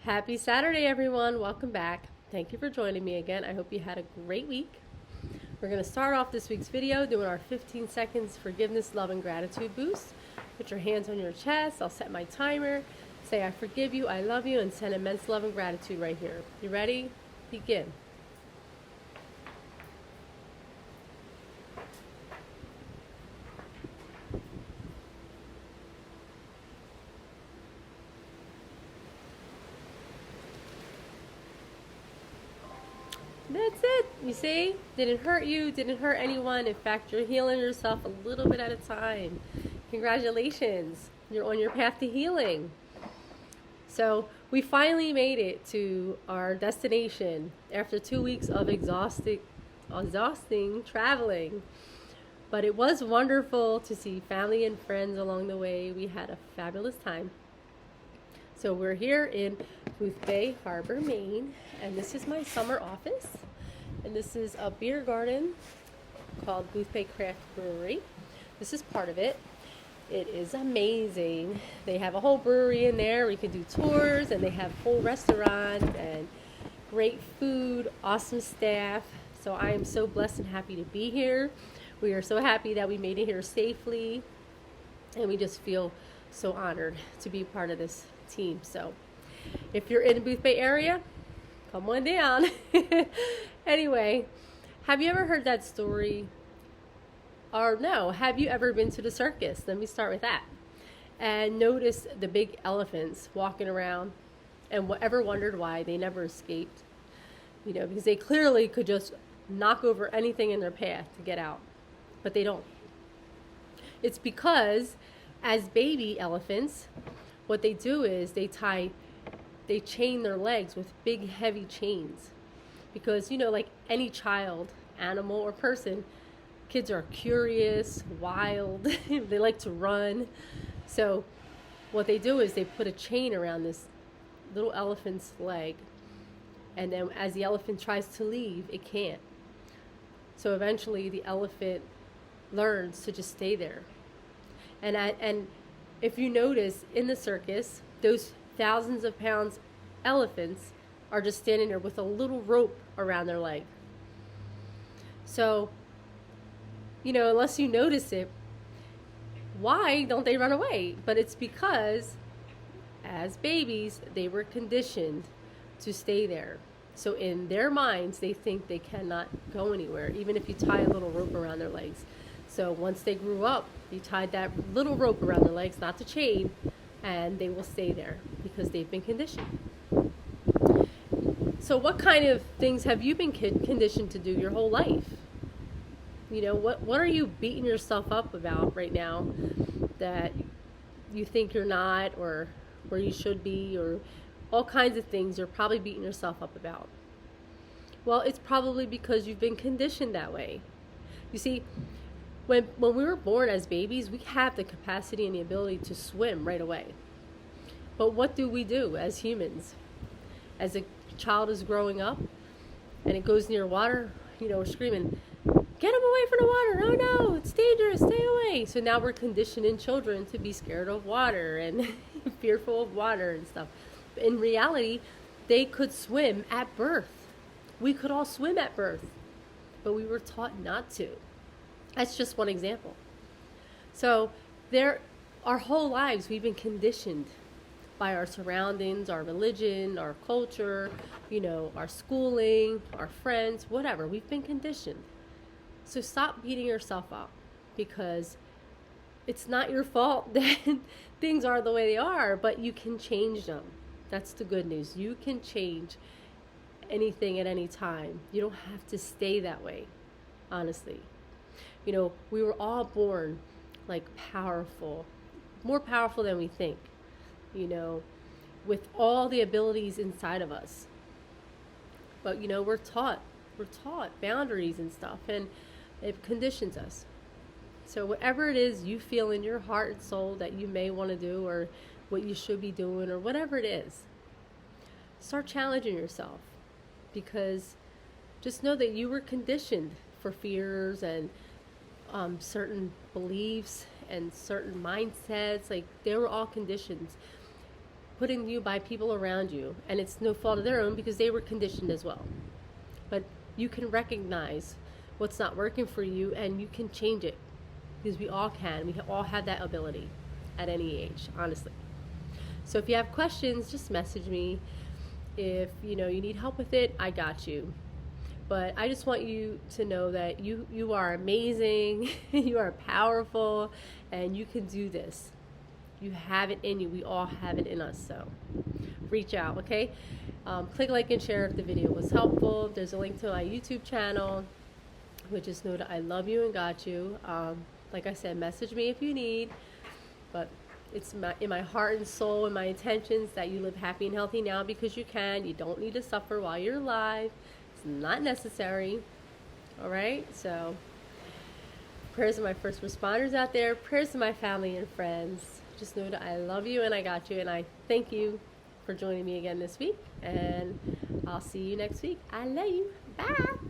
Happy Saturday, everyone. Welcome back. Thank you for joining me again. I hope you had a great week. We're going to start off this week's video doing our 15 seconds forgiveness, love, and gratitude boost. Put your hands on your chest. I'll set my timer. Say, I forgive you, I love you, and send immense love and gratitude right here. You ready? Begin. That's it. You see? Didn't hurt you, didn't hurt anyone. In fact, you're healing yourself a little bit at a time. Congratulations. You're on your path to healing. So we finally made it to our destination after 2 weeks of exhausting traveling. But it was wonderful to see family and friends along the way. We had a fabulous time. So we're here in Booth Bay Harbor, Maine, and this is my summer office. And this is a beer garden called Booth Bay Craft Brewery. This is part of it. It is amazing. They have a whole brewery in there. We can do tours, and they have a full restaurant and great food, awesome staff. So I am so blessed and happy to be here. We are so happy that we made it here safely, and we just feel so honored to be part of this team. So if you're in the Booth Bay area, come on down. Anyway, have you ever heard that story? Or no, have you ever been to the circus? Let me start with that. And notice the big elephants walking around, and ever wondered why they never escaped? You know, because they clearly could just knock over anything in their path to get out, but they don't. It's because as baby elephants, what they do is they chain their legs with big heavy chains, because you know, like any child, animal, or person, kids are curious, wild, they like to run. So what they do is they put a chain around this little elephant's leg, and then as the elephant tries to leave, it can't. So eventually the elephant learns to just stay there. And if you notice in the circus, those thousands of pounds elephants are just standing there with a little rope around their leg. So, you know, unless you notice it, why don't they run away? But it's because as babies, they were conditioned to stay there. So in their minds, they think they cannot go anywhere, even if you tie a little rope around their legs. So once they grew up, you tied that little rope around their legs, not the chain, and they will stay there because they've been conditioned. So what kind of things have you been conditioned to do your whole life? You know, what are you beating yourself up about right now that you think you're not, or where you should be, or all kinds of things you're probably beating yourself up about? Well, it's probably because you've been conditioned that way. You see, when we were born as babies, we have the capacity and the ability to swim right away. But what do we do as humans? As a child is growing up and it goes near water, you know, we're screaming, get him away from the water. Oh no, it's dangerous, stay away. So now we're conditioning children to be scared of water and fearful of water and stuff. In reality, they could swim at birth. We could all swim at birth, but we were taught not to. That's just one example. So our whole lives, we've been conditioned by our surroundings, our religion, our culture, you know, our schooling, our friends, whatever. We've been conditioned. So stop beating yourself up, because it's not your fault that things are the way they are, but you can change them. That's the good news. You can change anything at any time. You don't have to stay that way, honestly. You know, we were all born like powerful, more powerful than we think, you know, with all the abilities inside of us. But, you know, we're taught boundaries and stuff, and it conditions us. So whatever it is you feel in your heart and soul that you may want to do, or what you should be doing, or whatever it is, start challenging yourself, because just know that you were conditioned for fears and certain beliefs and certain mindsets. Like, they were all conditions. put in you by people around you, and it's no fault of their own because they were conditioned as well. But you can recognize what's not working for you, and you can change it, because we all can. We all have that ability at any age, honestly. So if you have questions, just message me. If you need help with it, I got you. But I just want you to know that you are amazing, you are powerful, and you can do this. You have it in you. We all have it in us. So reach out, okay? Click like and share if the video was helpful. There's a link to my YouTube channel. But just know that I love you and got you. Like I said, message me if you need. But it's in my heart and soul and my intentions that you live happy and healthy now, because you can. You don't need to suffer while you're alive. It's not necessary. All right? So prayers to my first responders out there. Prayers to my family and friends. Just know that I love you and I got you, and I thank you for joining me again this week, and I'll see you next week. I love you. Bye.